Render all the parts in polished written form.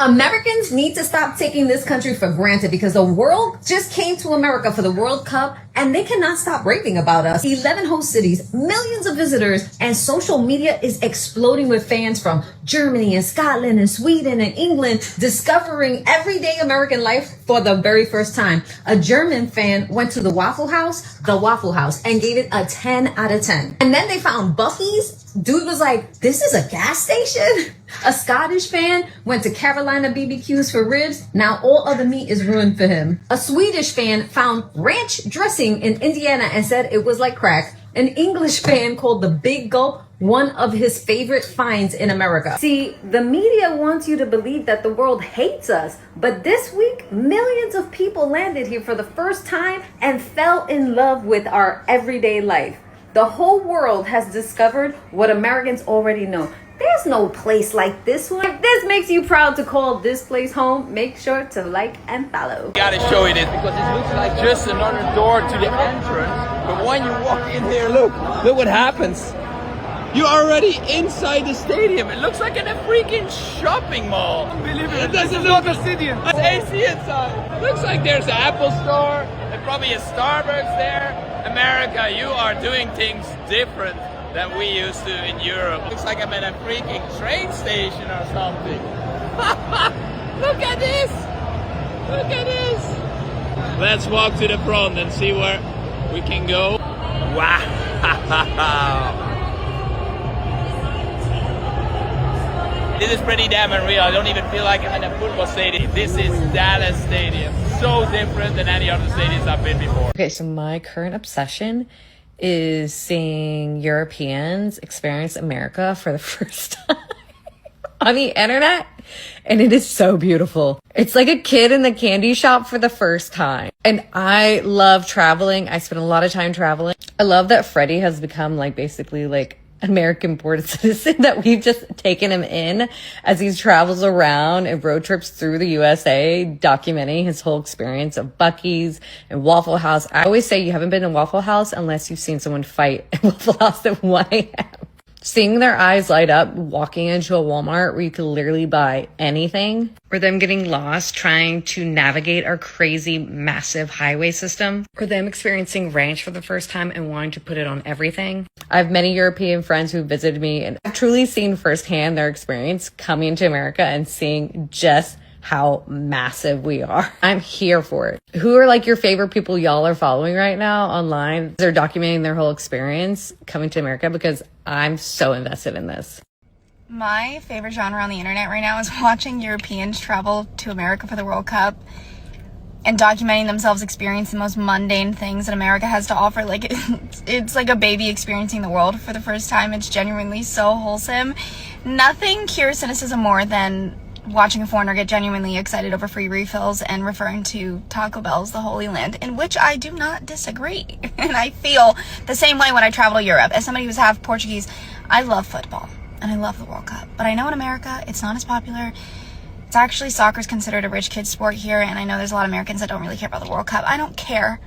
Americans need to stop taking this country for granted because the world just came to America for the World Cup and they cannot stop raving about us. 11 host cities, millions of visitors, and social media is exploding with fans from Germany and Scotland and Sweden and England discovering everyday American life for the very first time. A German fan went to the Waffle House, and gave it a 10 out of 10. And then they found Buc-ee's. Dude was like, this is a gas station? A Scottish fan went to Carolina BBQs for ribs. Now all other meat is ruined for him. A Swedish fan found ranch dressing in Indiana and said it was like crack. An English fan called the Big Gulp one of his favorite finds in America. See, the media wants you to believe that the world hates us, but this week, millions of people landed here for the first time and fell in love with our everyday life. The whole world has discovered what Americans already know. There's no place like this one. If this makes you proud to call this place home, make sure to like and follow. Gotta show you this because it looks like just another door to the entrance. But when you walk in here, look what happens. You're already inside the stadium. It looks like in a freaking shopping mall. It doesn't look a stadium. It's AC inside. Looks like there's an Apple store and probably a Starbucks there. America, you are doing things different than we used to in Europe. Looks like I'm at a freaking train station or something. Look at this! Look at this! Let's walk to the front and see where we can go. Wow! This is pretty damn unreal. I don't even feel like I'm in a football stadium. This is Dallas Stadium. So different than any other stadiums I've been before. Okay, so my current obsession is seeing Europeans experience America for the first time on the internet. And it is so beautiful. It's like a kid in the candy shop for the first time. And I love traveling. I spend a lot of time traveling. I love that Freddie has become like basically like American born citizen, that we've just taken him in as he travels around and road trips through the USA, documenting his whole experience of Buc-ee's and Waffle House. I always say you haven't been to Waffle House unless you've seen someone fight at Waffle House at 1 a.m. Seeing their eyes light up walking into a Walmart where you could literally buy anything, or them getting lost trying to navigate our crazy massive highway system, or them experiencing ranch for the first time and wanting to put it on everything. I have many European friends who visited me, and I've truly seen firsthand their experience coming to America and seeing just how massive we are. I'm here for it. Who are like your favorite people y'all are following right now online? They're documenting their whole experience coming to America, because I'm so invested in this. My favorite genre on the internet right now is watching Europeans travel to America for the World Cup and documenting themselves experience the most mundane things that America has to offer. Like it's like a baby experiencing the world for the first time. It's genuinely so wholesome. Nothing cures cynicism more than watching a foreigner get genuinely excited over free refills and referring to Taco Bell as the Holy Land, in which I do not disagree. And I feel the same way when I travel to Europe. As somebody who's half Portuguese, I love football and I love the World Cup. But I know in America, it's not as popular. It's actually, soccer's considered a rich kid's sport here, and I know there's a lot of Americans that don't really care about the World Cup. I don't care.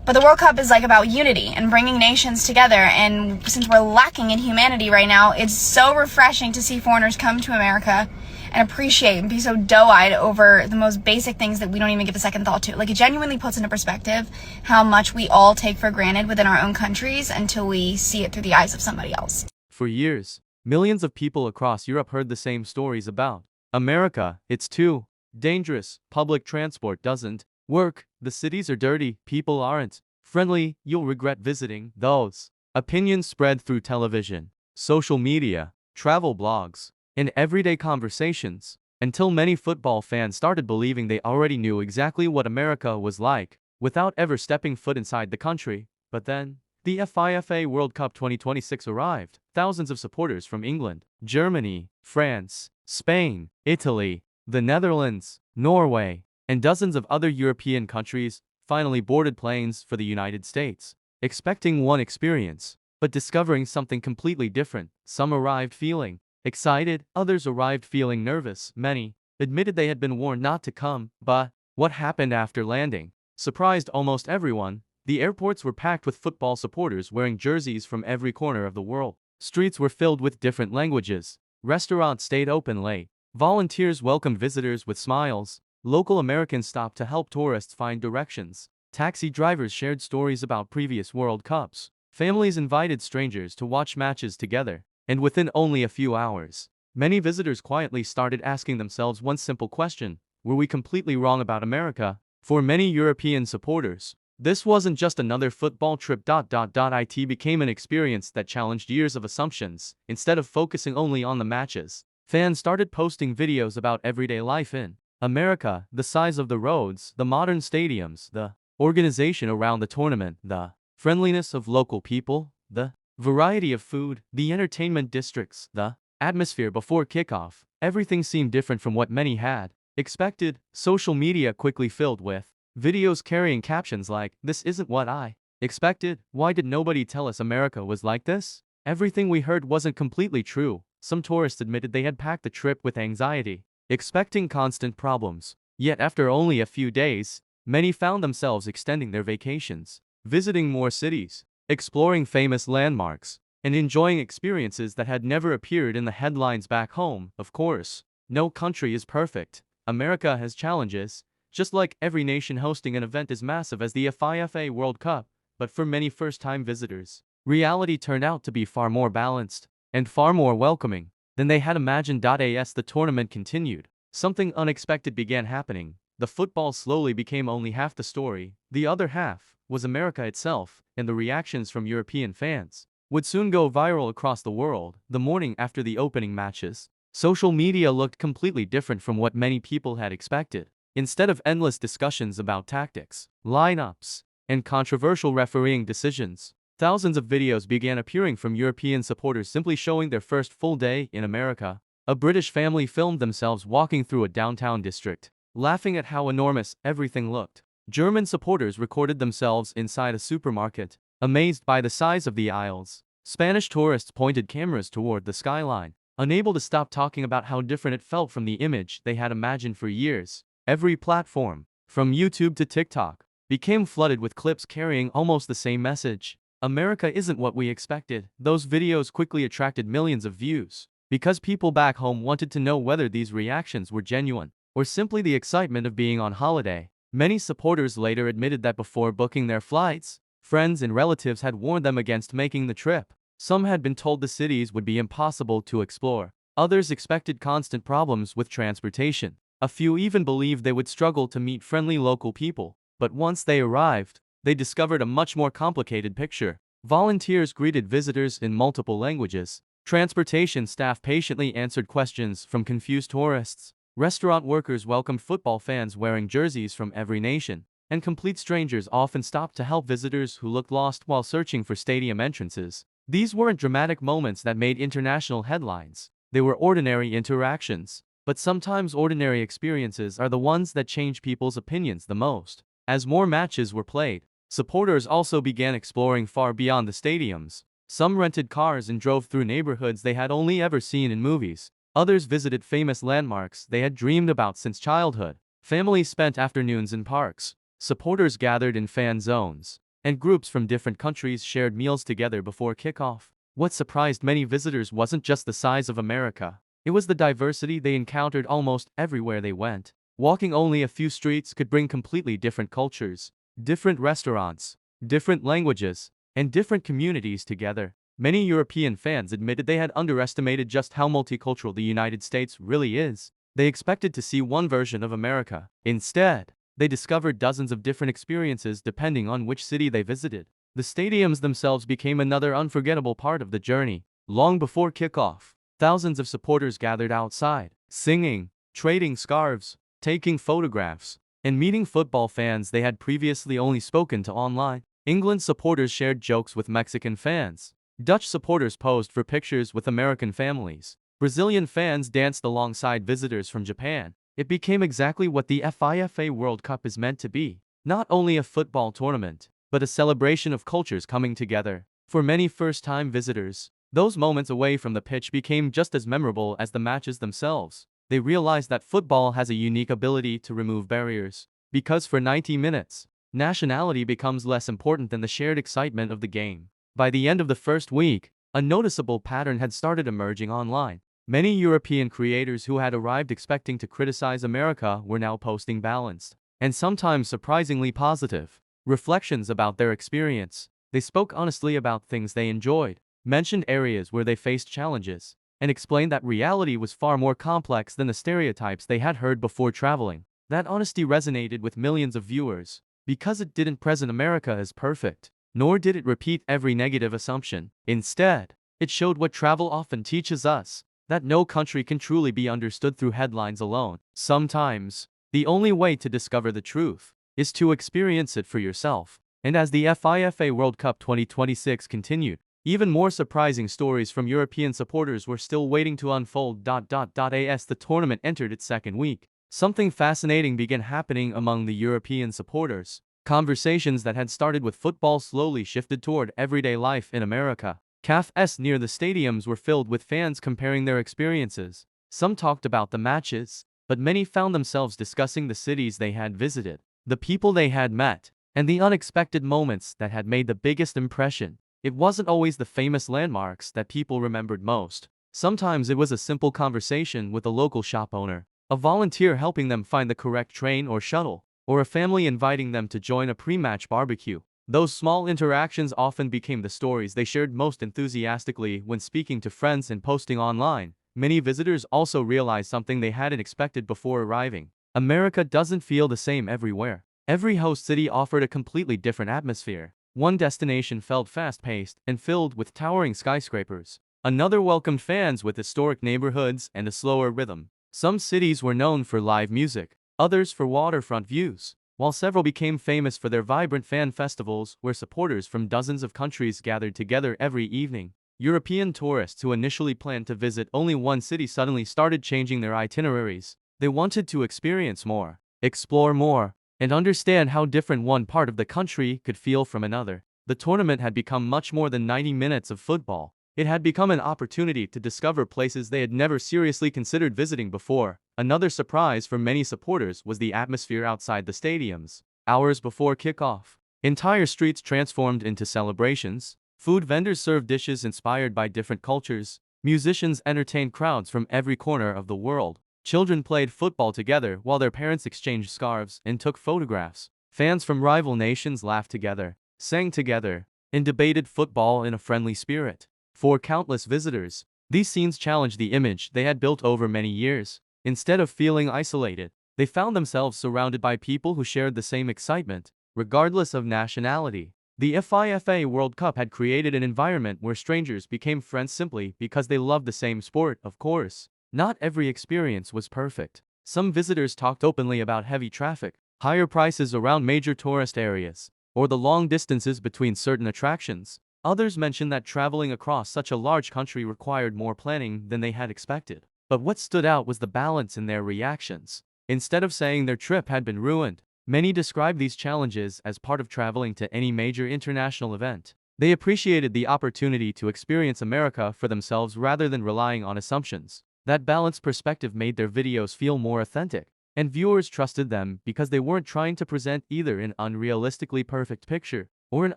But the World Cup is like about unity and bringing nations together, and since we're lacking in humanity right now, it's so refreshing to see foreigners come to America and appreciate and be so doe-eyed over the most basic things that we don't even give a second thought to. Like, it genuinely puts into perspective how much we all take for granted within our own countries until we see it through the eyes of somebody else. For years, millions of people across Europe heard the same stories about America. It's too dangerous. Public transport doesn't work. The cities are dirty. People aren't friendly. You'll regret visiting those. Opinions spread through television, social media, travel blogs, and everyday conversations, until many football fans started believing they already knew exactly what America was like, without ever stepping foot inside the country. But then, the FIFA World Cup 2026 arrived. Thousands of supporters from England, Germany, France, Spain, Italy, the Netherlands, Norway, and dozens of other European countries finally boarded planes for the United States, expecting one experience, but discovering something completely different. Some arrived feeling excited, others arrived feeling nervous. Many admitted they had been warned not to come, but what happened after landing surprised almost everyone. The airports were packed with football supporters wearing jerseys from every corner of the world. Streets were filled with different languages. Restaurants stayed open late, Volunteers welcomed visitors with smiles. Local Americans stopped to help tourists find directions. Taxi drivers shared stories about previous World Cups. Families invited strangers to watch matches together. And within only a few hours, many visitors quietly started asking themselves one simple question: were we completely wrong about America? For many European supporters, this wasn't just another football trip. It became an experience that challenged years of assumptions. Instead of focusing only on the matches, fans started posting videos about everyday life in America: the size of the roads, the modern stadiums, the organization around the tournament, the friendliness of local people, the variety of food, the entertainment districts, the atmosphere before kickoff. Everything seemed different from what many had expected. Social media quickly filled with videos carrying captions like, "This isn't what I expected. Why did nobody tell us America was like this?" Everything we heard wasn't completely true. Some tourists admitted they had packed the trip with anxiety, expecting constant problems. Yet after only a few days, many found themselves extending their vacations, visiting more cities, exploring famous landmarks, and enjoying experiences that had never appeared in the headlines back home. Of course, no country is perfect. America has challenges, just like every nation hosting an event as massive as the FIFA World Cup. But for many first-time visitors, reality turned out to be far more balanced and far more welcoming than they had imagined. As the tournament continued, something unexpected began happening. The football slowly became only half the story. The other half was America itself, and the reactions from European fans would soon go viral across the world. The morning after the opening matches, social media looked completely different from what many people had expected. Instead of endless discussions about tactics, lineups, and controversial refereeing decisions, thousands of videos began appearing from European supporters simply showing their first full day in America. A British family filmed themselves walking through a downtown district, laughing at how enormous everything looked. German supporters recorded themselves inside a supermarket, amazed by the size of the aisles. Spanish tourists pointed cameras toward the skyline, unable to stop talking about how different it felt from the image they had imagined for years. Every platform, from YouTube to TikTok, became flooded with clips carrying almost the same message: America isn't what we expected. Those videos quickly attracted millions of views, because people back home wanted to know whether these reactions were genuine or simply the excitement of being on holiday. Many supporters later admitted that before booking their flights, friends and relatives had warned them against making the trip. Some had been told the cities would be impossible to explore. Others expected constant problems with transportation. A few even believed they would struggle to meet friendly local people. But once they arrived, they discovered a much more complicated picture. Volunteers greeted visitors in multiple languages. Transportation staff patiently answered questions from confused tourists. Restaurant workers welcomed football fans wearing jerseys from every nation. And complete strangers often stopped to help visitors who looked lost while searching for stadium entrances. These weren't dramatic moments that made international headlines. They were ordinary interactions. But sometimes ordinary experiences are the ones that change people's opinions the most. As more matches were played, supporters also began exploring far beyond the stadiums. Some rented cars and drove through neighborhoods they had only ever seen in movies. Others visited famous landmarks they had dreamed about since childhood. Families spent afternoons in parks. Supporters gathered in fan zones, and groups from different countries shared meals together before kickoff. What surprised many visitors wasn't just the size of America. It was the diversity they encountered almost everywhere they went. Walking only a few streets could bring completely different cultures, different restaurants, different languages, and different communities together. Many European fans admitted they had underestimated just how multicultural the United States really is. They expected to see one version of America. Instead, they discovered dozens of different experiences depending on which city they visited. The stadiums themselves became another unforgettable part of the journey. Long before kickoff, thousands of supporters gathered outside, singing, trading scarves, taking photographs, and meeting football fans they had previously only spoken to online. England supporters shared jokes with Mexican fans. Dutch supporters posed for pictures with American families. Brazilian fans danced alongside visitors from Japan. It became exactly what the FIFA World Cup is meant to be. Not only a football tournament, but a celebration of cultures coming together. For many first-time visitors, those moments away from the pitch became just as memorable as the matches themselves. They realized that football has a unique ability to remove barriers. Because for 90 minutes, nationality becomes less important than the shared excitement of the game. By the end of the first week, a noticeable pattern had started emerging online. Many European creators who had arrived expecting to criticize America were now posting balanced, and sometimes surprisingly positive, reflections about their experience. They spoke honestly about things they enjoyed, mentioned areas where they faced challenges, and explained that reality was far more complex than the stereotypes they had heard before traveling. That honesty resonated with millions of viewers, because it didn't present America as perfect, nor did it repeat every negative assumption. Instead, it showed what travel often teaches us, that no country can truly be understood through headlines alone. Sometimes, the only way to discover the truth is to experience it for yourself. And as the FIFA World Cup 2026 continued, even more surprising stories from European supporters were still waiting to unfold. As the tournament entered its second week, something fascinating began happening among the European supporters. Conversations that had started with football slowly shifted toward everyday life in America. Cafes near the stadiums were filled with fans comparing their experiences. Some talked about the matches, but many found themselves discussing the cities they had visited, the people they had met, and the unexpected moments that had made the biggest impression. It wasn't always the famous landmarks that people remembered most. Sometimes it was a simple conversation with a local shop owner, a volunteer helping them find the correct train or shuttle, or a family inviting them to join a pre-match barbecue. Those small interactions often became the stories they shared most enthusiastically when speaking to friends and posting online. Many visitors also realized something they hadn't expected before arriving. America doesn't feel the same everywhere. Every host city offered a completely different atmosphere. One destination felt fast-paced and filled with towering skyscrapers. Another welcomed fans with historic neighborhoods and a slower rhythm. Some cities were known for live music, others for waterfront views, while several became famous for their vibrant fan festivals where supporters from dozens of countries gathered together every evening. European tourists who initially planned to visit only one city suddenly started changing their itineraries. They wanted to experience more, explore more, and understand how different one part of the country could feel from another. The tournament had become much more than 90 minutes of football. It had become an opportunity to discover places they had never seriously considered visiting before. Another surprise for many supporters was the atmosphere outside the stadiums. Hours before kickoff, entire streets transformed into celebrations. Food vendors served dishes inspired by different cultures. Musicians entertained crowds from every corner of the world. Children played football together while their parents exchanged scarves and took photographs. Fans from rival nations laughed together, sang together, and debated football in a friendly spirit. For countless visitors, these scenes challenged the image they had built over many years. Instead of feeling isolated, they found themselves surrounded by people who shared the same excitement, regardless of nationality. The FIFA World Cup had created an environment where strangers became friends simply because they loved the same sport. Of course, not every experience was perfect. Some visitors talked openly about heavy traffic, higher prices around major tourist areas, or the long distances between certain attractions. Others mentioned that traveling across such a large country required more planning than they had expected. But what stood out was the balance in their reactions. Instead of saying their trip had been ruined, many described these challenges as part of traveling to any major international event. They appreciated the opportunity to experience America for themselves rather than relying on assumptions. That balanced perspective made their videos feel more authentic, and viewers trusted them because they weren't trying to present either an unrealistically perfect picture or an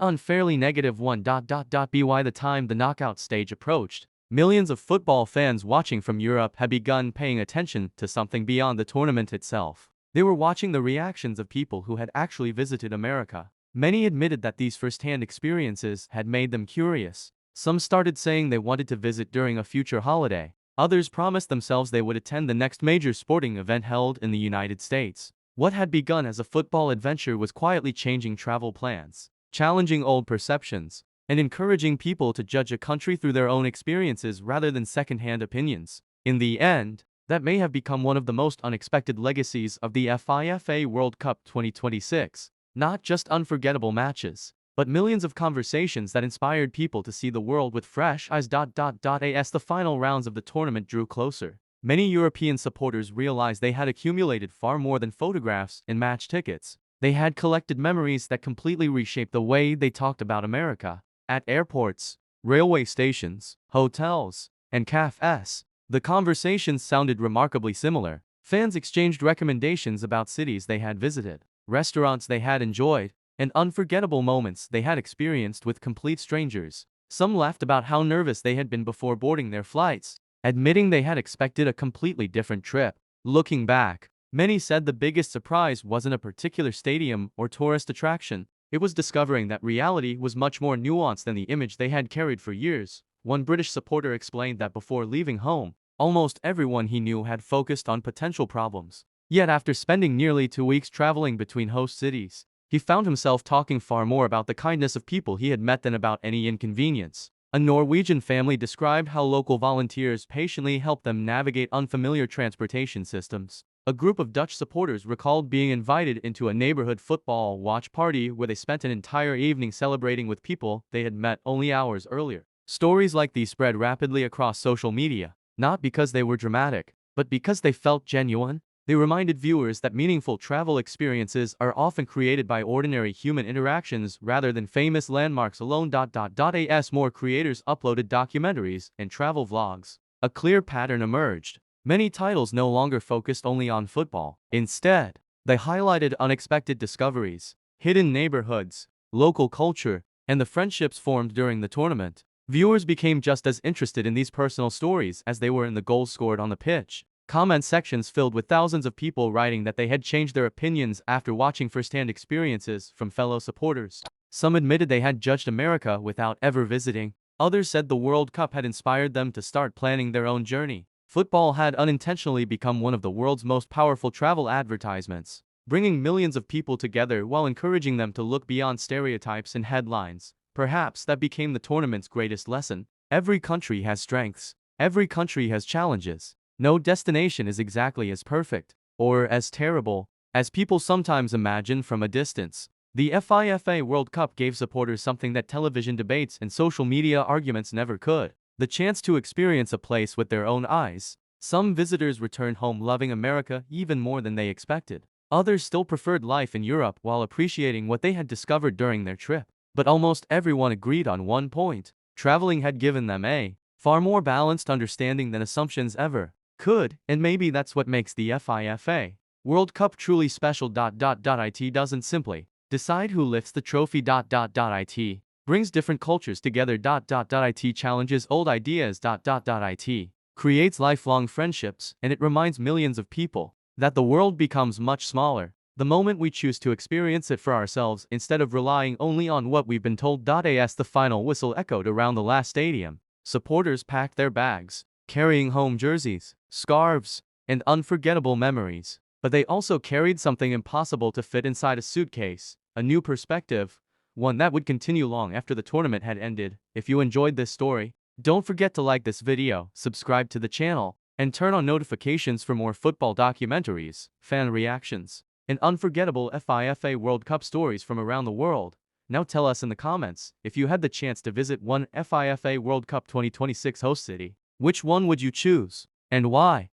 unfairly negative one. By the time the knockout stage approached, millions of football fans watching from Europe had begun paying attention to something beyond the tournament itself. They were watching the reactions of people who had actually visited America. Many admitted that these first-hand experiences had made them curious. Some started saying they wanted to visit during a future holiday. Others promised themselves they would attend the next major sporting event held in the United States. What had begun as a football adventure was quietly changing travel plans, challenging old perceptions, and encouraging people to judge a country through their own experiences rather than second-hand opinions. In the end, that may have become one of the most unexpected legacies of the FIFA World Cup 2026. Not just unforgettable matches, but millions of conversations that inspired people to see the world with fresh eyes. As the final rounds of the tournament drew closer, many European supporters realized they had accumulated far more than photographs and match tickets. They had collected memories that completely reshaped the way they talked about America. At airports, railway stations, hotels, and cafes, the conversations sounded remarkably similar. Fans exchanged recommendations about cities they had visited, restaurants they had enjoyed, and unforgettable moments they had experienced with complete strangers. Some laughed about how nervous they had been before boarding their flights, admitting they had expected a completely different trip. Looking back, many said the biggest surprise wasn't a particular stadium or tourist attraction. It was discovering that reality was much more nuanced than the image they had carried for years. One British supporter explained that before leaving home, almost everyone he knew had focused on potential problems. Yet after spending nearly 2 weeks traveling between host cities, he found himself talking far more about the kindness of people he had met than about any inconvenience. A Norwegian family described how local volunteers patiently helped them navigate unfamiliar transportation systems. A group of Dutch supporters recalled being invited into a neighborhood football watch party where they spent an entire evening celebrating with people they had met only hours earlier. Stories like these spread rapidly across social media, not because they were dramatic, but because they felt genuine. They reminded viewers that meaningful travel experiences are often created by ordinary human interactions rather than famous landmarks alone. As more creators uploaded documentaries and travel vlogs, a clear pattern emerged. Many titles no longer focused only on football. Instead, they highlighted unexpected discoveries, hidden neighborhoods, local culture, and the friendships formed during the tournament. Viewers became just as interested in these personal stories as they were in the goals scored on the pitch. Comment sections filled with thousands of people writing that they had changed their opinions after watching firsthand experiences from fellow supporters. Some admitted they had judged America without ever visiting. Others said the World Cup had inspired them to start planning their own journey. Football had unintentionally become one of the world's most powerful travel advertisements, bringing millions of people together while encouraging them to look beyond stereotypes and headlines. Perhaps that became the tournament's greatest lesson. Every country has strengths. Every country has challenges. No destination is exactly as perfect, or as terrible, as people sometimes imagine from a distance. The FIFA World Cup gave supporters something that television debates and social media arguments never could: the chance to experience a place with their own eyes. Some visitors returned home loving America even more than they expected. Others still preferred life in Europe while appreciating what they had discovered during their trip. But almost everyone agreed on one point: traveling had given them a far more balanced understanding than assumptions ever could, and maybe that's what makes the FIFA World Cup truly special. It doesn't simply decide who lifts the trophy. It brings different cultures together. It challenges old ideas. It creates lifelong friendships, and it reminds millions of people that the world becomes much smaller the moment we choose to experience it for ourselves instead of relying only on what we've been told. As the final whistle echoed around the last stadium, supporters packed their bags, carrying home jerseys, scarves, and unforgettable memories. But they also carried something impossible to fit inside a suitcase: a new perspective, one that would continue long after the tournament had ended. If you enjoyed this story, don't forget to like this video, subscribe to the channel, and turn on notifications for more football documentaries, fan reactions, and unforgettable FIFA World Cup stories from around the world. Now tell us in the comments, if you had the chance to visit one FIFA World Cup 2026 host city, which one would you choose, and why?